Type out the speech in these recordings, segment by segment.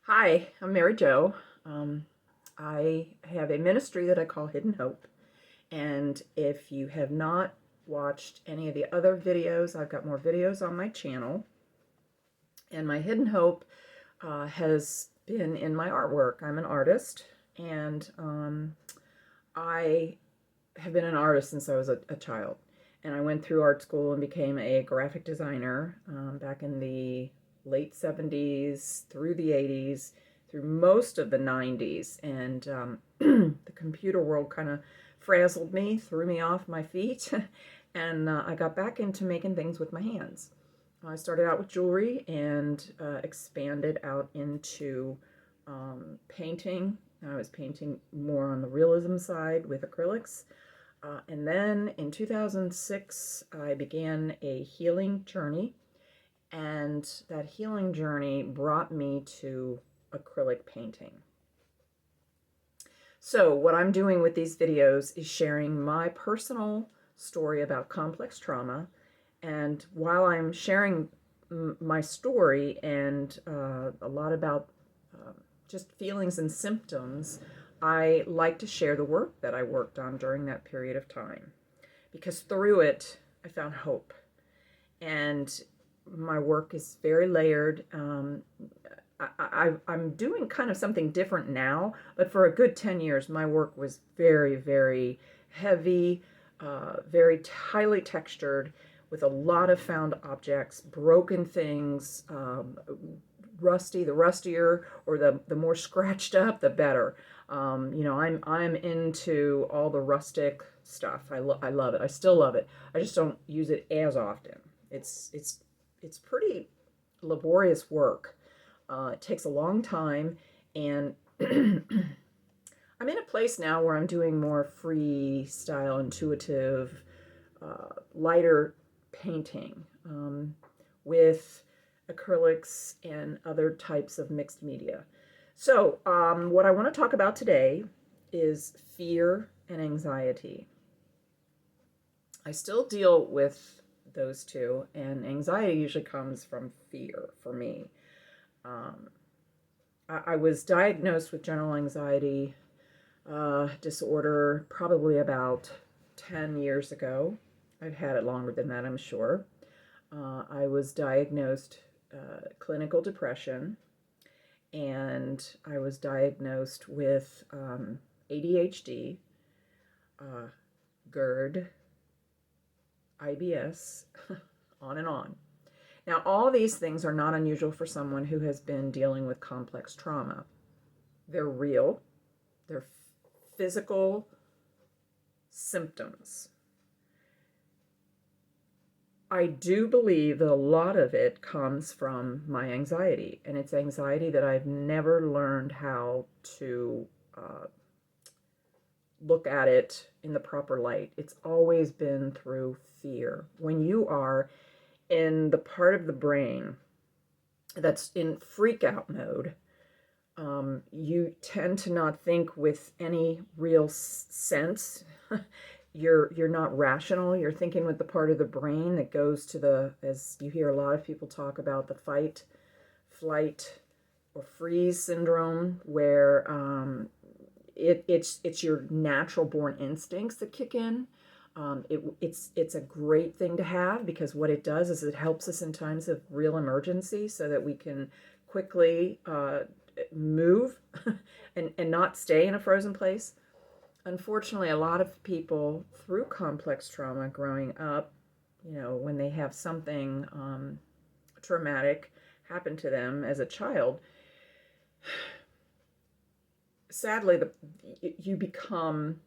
Hi, I'm Mary Jo. I have a ministry that I call Hidden Hope. And if you have not watched any of the other videos, I've got more videos on my channel. And my Hidden Hope has been in my artwork. I'm an artist, and I have been an artist since I was a child. And I went through art school and became a graphic designer back in the late 70s through the 80s, through most of the 90s. And the computer world kind of frazzled me, threw me off my feet, and I got back into making things with my hands. I started out with jewelry and expanded out into painting. I was painting more on the realism side with acrylics. And then in 2006, I began a healing journey, and that healing journey brought me to acrylic painting. So, what I'm doing with these videos is sharing my personal story about complex trauma. And while I'm sharing my story and a lot about just feelings and symptoms, I like to share the work that I worked on during that period of time, because through it, I found hope. And my work is very layered. I'm doing kind of something different now, but for a good 10 years, my work was very, very heavy, very highly textured, with a lot of found objects, broken things, rusty. The rustier or the more scratched up, the better. I'm into all the rustic stuff. I love it. I still love it. I just don't use it as often. It's pretty laborious work. It takes a long time, and I'm in a place now where I'm doing more freestyle, intuitive, lighter painting with acrylics and other types of mixed media. So, what I want to talk about today is fear and anxiety. I still deal with those two, and anxiety usually comes from fear for me. Um, I was diagnosed with general anxiety disorder probably about 10 years ago. I've had it longer than that, I'm sure. I was diagnosed clinical depression, and I was diagnosed with ADHD, GERD, IBS, on and on. Now, all of these things are not unusual for someone who has been dealing with complex trauma. They're real, they're physical symptoms. I do believe that a lot of it comes from my anxiety, and it's anxiety that I've never learned how to look at it in the proper light. It's always been through fear. When you are in the part of the brain that's in freak out mode, you tend to not think with any real sense. You're not rational. You're thinking with the part of the brain that goes to the, as you hear a lot of people talk about, the fight, flight, or freeze syndrome, where it's your natural born instincts that kick in. It's a great thing to have, because what it does is it helps us in times of real emergency so that we can quickly move and not stay in a frozen place. Unfortunately, a lot of people through complex trauma growing up, when they have something traumatic happen to them as a child, sadly, you become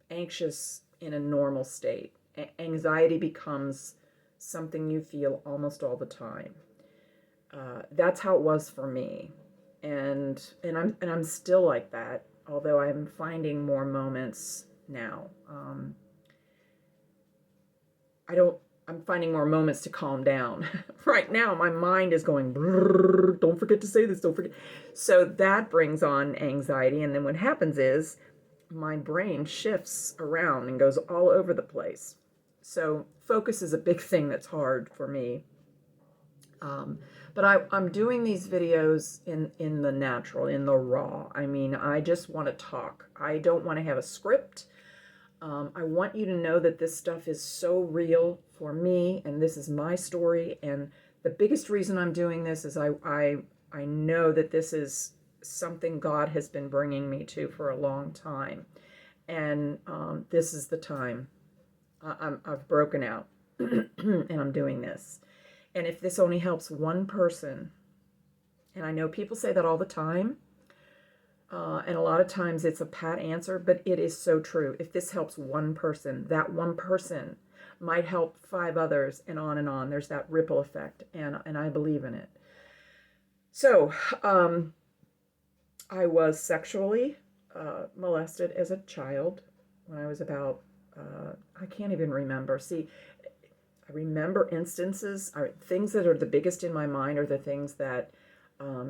anxious in a normal state. Anxiety becomes something you feel almost all the time. That's how it was for me, and I'm still like that. Although I'm finding more moments now. I'm finding more moments to calm down. Right now, my mind is going, don't forget to say this, don't forget. So that brings on anxiety. And then what happens is my brain shifts around and goes all over the place. So focus is a big thing that's hard for me. But I'm doing these videos in the natural, in the raw. I mean, I just want to talk. I don't want to have a script. I want you to know that this stuff is so real for me, and this is my story. And the biggest reason I'm doing this is I know that this is something God has been bringing me to for a long time. And this is the time. I've broken out and I'm doing this. And if this only helps one person, and I know people say that all the time, and a lot of times it's a pat answer, but it is so true. If this helps one person, that one person might help 5 others, and on and on. There's that ripple effect, and I believe in it. So, I was sexually molested as a child when I was about, I can't even remember. See, I remember instances, things that are the biggest in my mind are the things that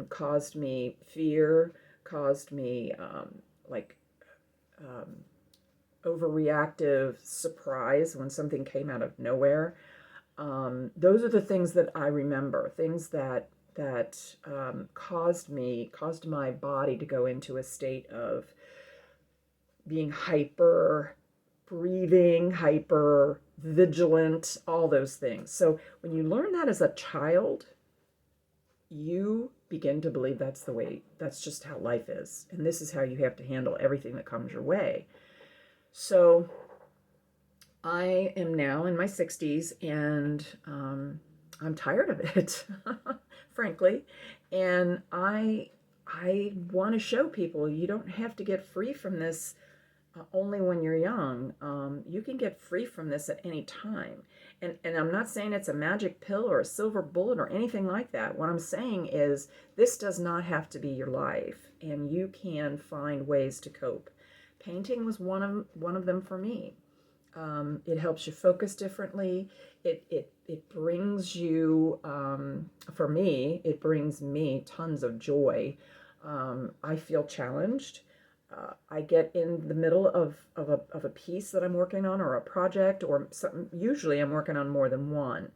caused me fear, caused me overreactive surprise when something came out of nowhere. Those are the things that I remember, things that caused my body to go into a state of being hyper, breathing, hyper vigilant, all those things. So when you learn that as a child, you begin to believe that's the way, that's just how life is. And this is how you have to handle everything that comes your way. So I am now in my 60s, and I'm tired of it, frankly. And I want to show people you don't have to get free from this only when you're young. You can get free from this at any time. And I'm not saying it's a magic pill or a silver bullet or anything like that. What I'm saying is this does not have to be your life, and you can find ways to cope. Painting was one of them for me. It helps you focus differently. It brings you, for me, it brings me tons of joy. I feel challenged. I get in the middle of a piece that I'm working on, or a project, or something. Usually I'm working on more than one.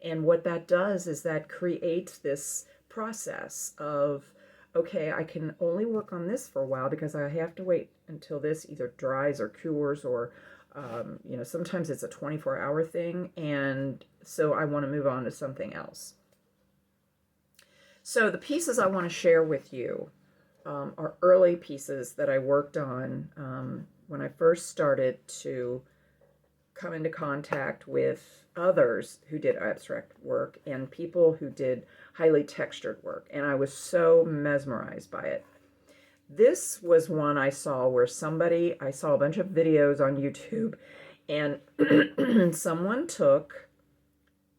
And what that does is that creates this process of, okay, I can only work on this for a while because I have to wait until this either dries or cures, or, sometimes it's a 24-hour thing. And so I want to move on to something else. So the pieces I want to share with you are early pieces that I worked on when I first started to come into contact with others who did abstract work and people who did highly textured work. And I was so mesmerized by it. This was one I saw where I saw a bunch of videos on YouTube, and someone took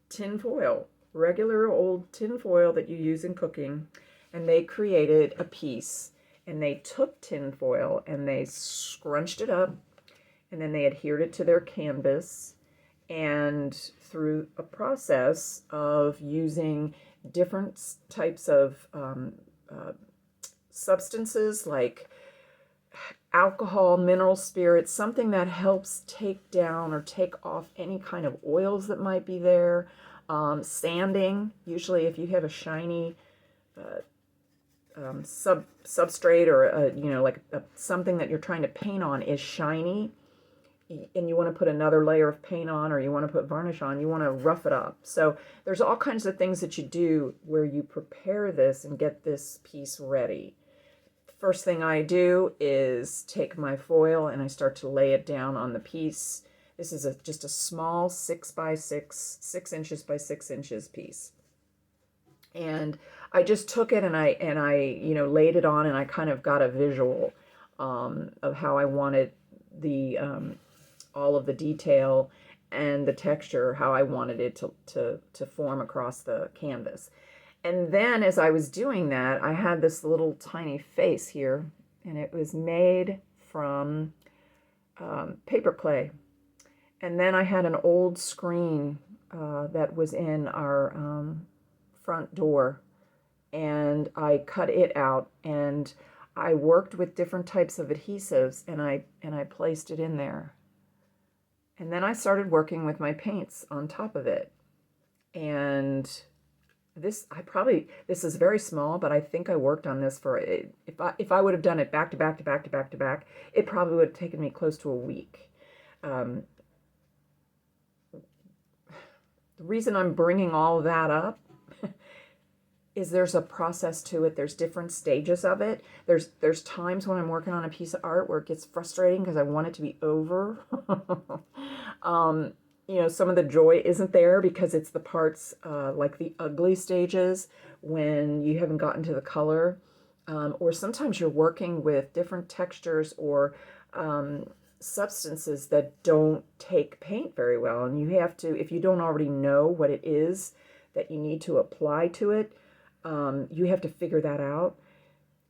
tin foil, regular old tin foil that you use in cooking, and they created a piece. And they took tin foil and they scrunched it up, and then they adhered it to their canvas, and through a process of using different types of substances like alcohol, mineral spirits, something that helps take down or take off any kind of oils that might be there. Sanding, usually if you have a shiny substrate, or something that you're trying to paint on is shiny, and you want to put another layer of paint on, or you want to put varnish on, you want to rough it up. So there's all kinds of things that you do where you prepare this and get this piece ready. First thing I do is take my foil and I start to lay it down on the piece. This is just a small 6 by 6 inches by 6 inches piece. And I just took it and I laid it on, and I kind of got a visual of how I wanted the all of the detail and the texture, how I wanted it to form across the canvas. And then as I was doing that, I had this little tiny face here, and it was made from paper clay. And then I had an old screen that was in our front door, and I cut it out, and I worked with different types of adhesives, and I placed it in there. And then I started working with my paints on top of it. And this is very small, but I think I worked on this for, if I would have done it back to back to back to back to back, it probably would have taken me close to a week. Um, the reason I'm bringing all of that up is there's a process to it. There's different stages of it. There's times when I'm working on a piece of art where it gets frustrating because I want it to be over. Some of the joy isn't there because it's the parts like the ugly stages when you haven't gotten to the color. Or sometimes you're working with different textures or substances that don't take paint very well. And you have to, if you don't already know what it is that you need to apply to it, you have to figure that out.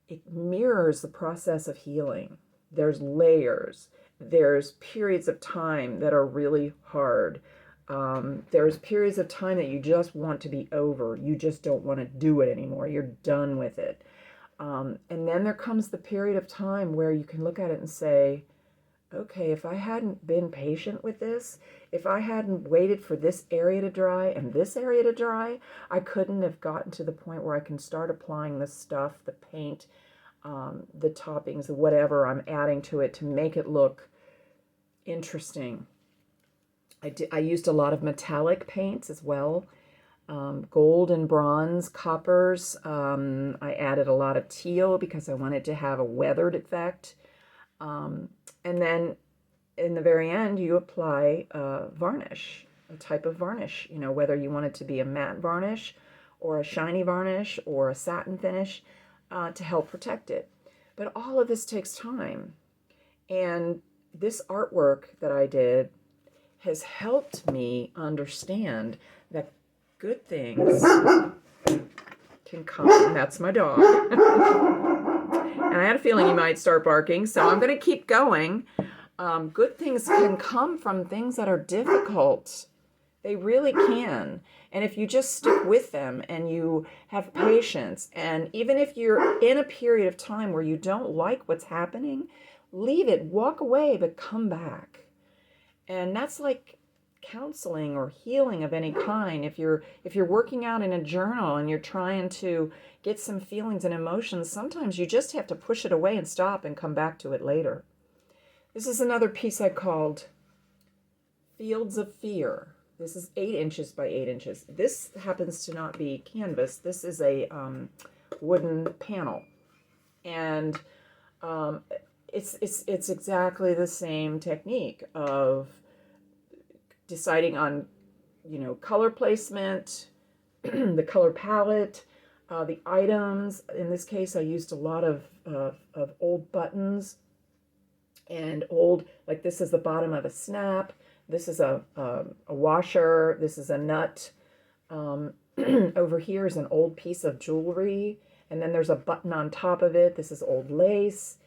It mirrors the process of healing. There's layers. There's periods of time that are really hard. There's periods of time that you just want to be over. You just don't want to do it anymore. You're done with it. And then there comes the period of time where you can look at it and say, okay, if I hadn't been patient with this, if I hadn't waited for this area to dry and this area to dry, I couldn't have gotten to the point where I can start applying the stuff, the paint, the toppings, whatever I'm adding to it to make it look interesting. I used a lot of metallic paints as well, gold and bronze, coppers. I added a lot of teal because I wanted to have a weathered effect. And then in the very end, you apply varnish, a type of varnish, whether you want it to be a matte varnish or a shiny varnish or a satin finish to help protect it. But all of this takes time. And this artwork that I did has helped me understand that good things can come. That's my dog. And I had a feeling you might start barking, so I'm going to keep going. Good things can come from things that are difficult. They really can. And if you just stick with them and you have patience, and even if you're in a period of time where you don't like what's happening, leave it, walk away, but come back. And that's like counseling or healing of any kind. If you're working out in a journal and you're trying to get some feelings and emotions, sometimes you just have to push it away and stop and come back to it later. This is another piece I called Fields of Fear. This is 8 inches by 8 inches. This happens to not be canvas. This is a wooden panel. And it's exactly the same technique of deciding on, color placement, the color palette, the items. In this case, I used a lot of old buttons and old, like this is the bottom of a snap. This is a washer. This is a nut. Over here is an old piece of jewelry. And then there's a button on top of it. This is old lace.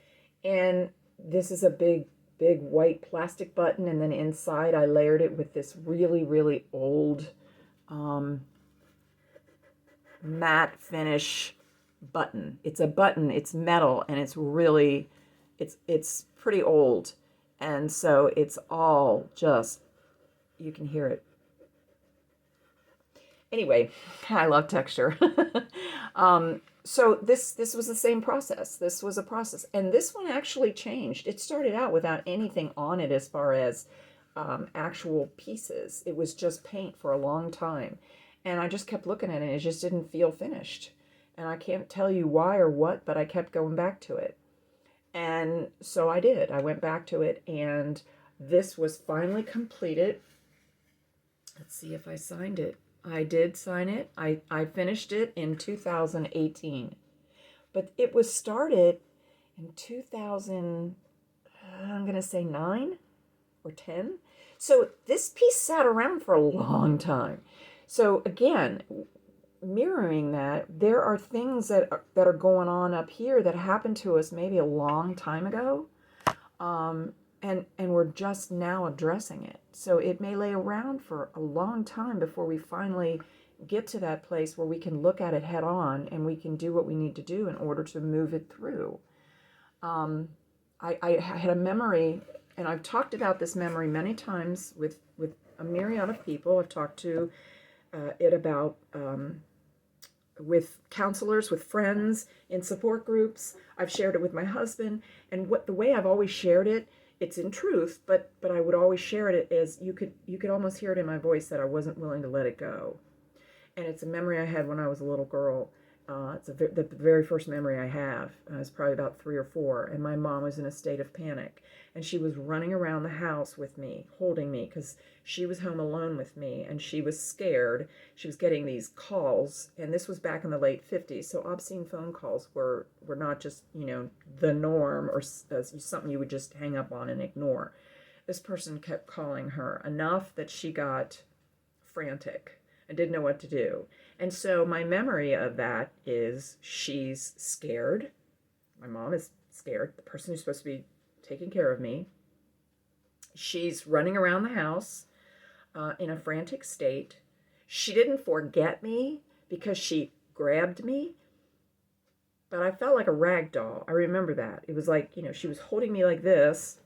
And this is a big white plastic button. And then inside I layered it with this really, really old matte finish button. It's a button, it's metal, and it's really, it's pretty old. And so it's all just, you can hear it. Anyway, I love texture. So this was the same process. This was a process. And this one actually changed. It started out without anything on it as far as actual pieces. It was just paint for a long time. And I just kept looking at it and it just didn't feel finished. And I can't tell you why or what, but I kept going back to it. And so I did. I went back to it and this was finally completed. Let's see if I signed it. I did sign it. I finished it in 2018. But it was started in 2000, I'm going to say 9 or 10. So this piece sat around for a long time. So again, mirroring that, there are things that are going on up here that happened to us maybe a long time ago. And we're just now addressing it. So it may lay around for a long time before we finally get to that place where we can look at it head on and we can do what we need to do in order to move it through. I had a memory, and I've talked about this memory many times with a myriad of people. I've talked to it about with counselors, with friends, in support groups. I've shared it with my husband, and the way I've always shared it, it's in truth, but I would always share it as you could almost hear it in my voice that I wasn't willing to let it go. And it's a memory I had when I was a little girl. The very first memory I have. I was probably about 3 or 4, and my mom was in a state of panic, and she was running around the house with me, holding me, because she was home alone with me, and she was scared. She was getting these calls, and this was back in the late 50s, so obscene phone calls were not just, the norm or something you would just hang up on and ignore. This person kept calling her enough that she got frantic and didn't know what to do. And so my memory of that is she's scared. My mom is scared, the person who's supposed to be taking care of me. She's running around the house in a frantic state. She didn't forget me because she grabbed me, but I felt like a rag doll. I remember that. It was like, she was holding me like this,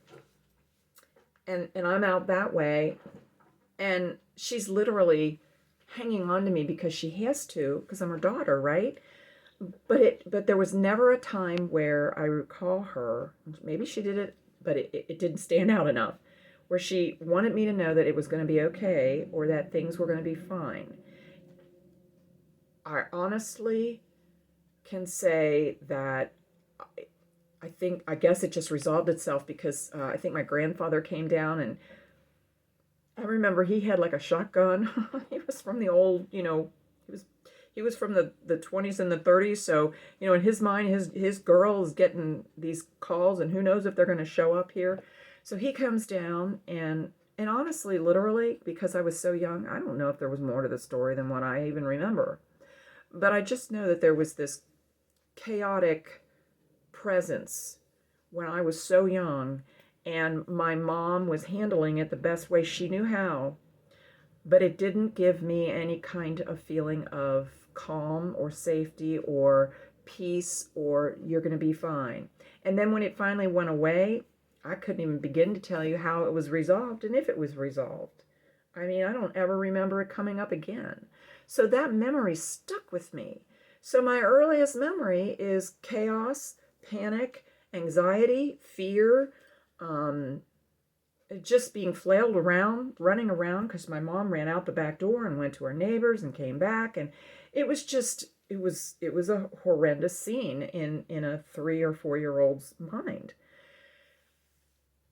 and I'm out that way, and she's literally hanging on to me because she has to, because I'm her daughter, right? But there was never a time where I recall her, maybe she did it, but it didn't stand out enough, where she wanted me to know that it was going to be okay or that things were going to be fine. I honestly can say that I guess it just resolved itself because I think my grandfather came down, and I remember he had like a shotgun. He was from the old, he was from the 20s and the 30s. So, in his mind, his girl is getting these calls, and who knows if they're going to show up here. So he comes down, and honestly, literally, because I was so young, I don't know if there was more to the story than what I even remember. But I just know that there was this chaotic presence when I was so young, and my mom was handling it the best way she knew how, but it didn't give me any kind of feeling of calm or safety or peace or you're going to be fine. And then when it finally went away, I couldn't even begin to tell you how it was resolved and if it was resolved. I mean, I don't ever remember it coming up again. So that memory stuck with me. So my earliest memory is chaos, panic, anxiety, fear, just being flailed around, running around, because my mom ran out the back door and went to her neighbors and came back, and it was a horrendous scene in a 3 or 4-year-old's mind.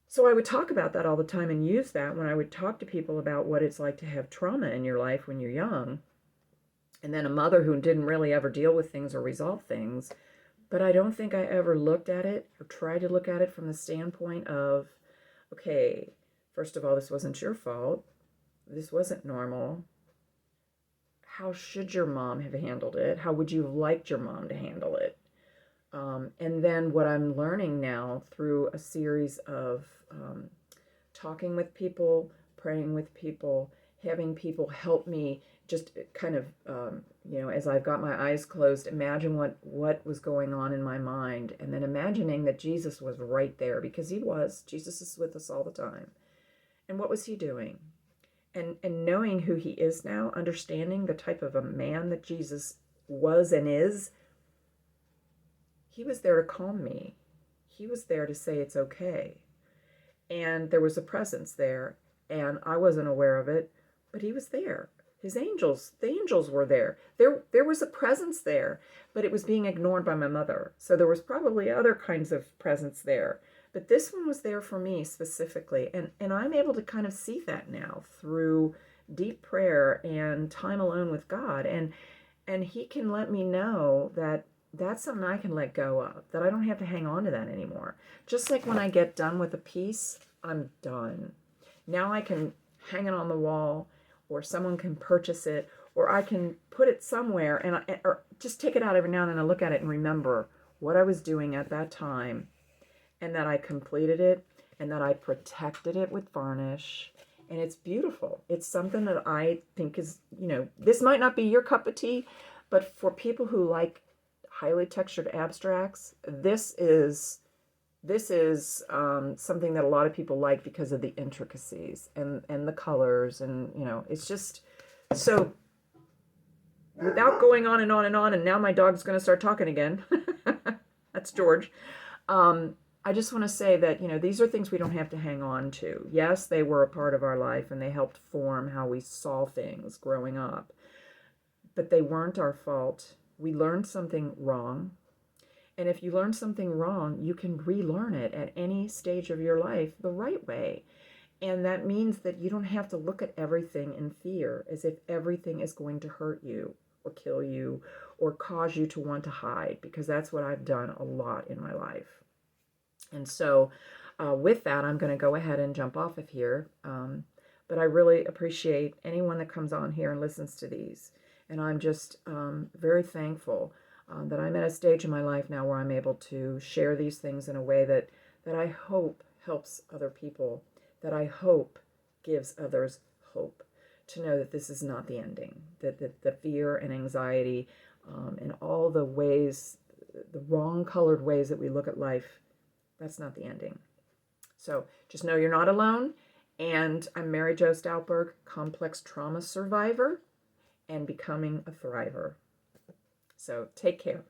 So I would talk about that all the time and use that when I would talk to people about what it's like to have trauma in your life when you're young, and then a mother who didn't really ever deal with things or resolve things. But I don't think I ever looked at it or tried to look at it from the standpoint of, okay, first of all, this wasn't your fault. This wasn't normal. How should your mom have handled it? How would you have liked your mom to handle it? And then what I'm learning now through a series of talking with people, praying with people, having people help me just kind of, as I've got my eyes closed, imagine what was going on in my mind, and then imagining that Jesus was right there, because he was. Jesus is with us all the time. And what was he doing? And knowing who he is now, understanding the type of a man that Jesus was and is, he was there to calm me. He was there to say it's okay. And there was a presence there, and I wasn't aware of it, but he was there. The angels were there. There was a presence there, but it was being ignored by my mother. So there was probably other kinds of presence there. But this one was there for me specifically. And I'm able to kind of see that now through deep prayer and time alone with God. And he can let me know that that's something I can let go of, that I don't have to hang on to that anymore. Just like when I get done with a piece, I'm done. Now I can hang it on the wall, or someone can purchase it, or I can put it somewhere or just take it out every now and then and look at it and remember what I was doing at that time, and that I completed it, and that I protected it with varnish. And it's beautiful. It's something that I think is, this might not be your cup of tea, but for people who like highly textured abstracts, this is something that a lot of people like because of the intricacies and the colors, and it's just so without going on and on and on, and now my dog's going to start talking again. That's George. I just want to say that, these are things we don't have to hang on to. Yes, they were a part of our life and they helped form how we saw things growing up, but they weren't our fault. We learned something wrong. And if you learn something wrong, you can relearn it at any stage of your life the right way. And that means that you don't have to look at everything in fear as if everything is going to hurt you or kill you or cause you to want to hide, because that's what I've done a lot in my life. And so with that, I'm going to go ahead and jump off of here. But I really appreciate anyone that comes on here and listens to these. And I'm just very thankful that I'm at a stage in my life now where I'm able to share these things in a way that I hope helps other people, that I hope gives others hope to know that this is not the ending, that the fear and anxiety and all the ways, the wrong colored ways that we look at life, that's not the ending. So just know you're not alone. And I'm Mary Jo Stoutberg, complex trauma survivor and becoming a thriver. So take care.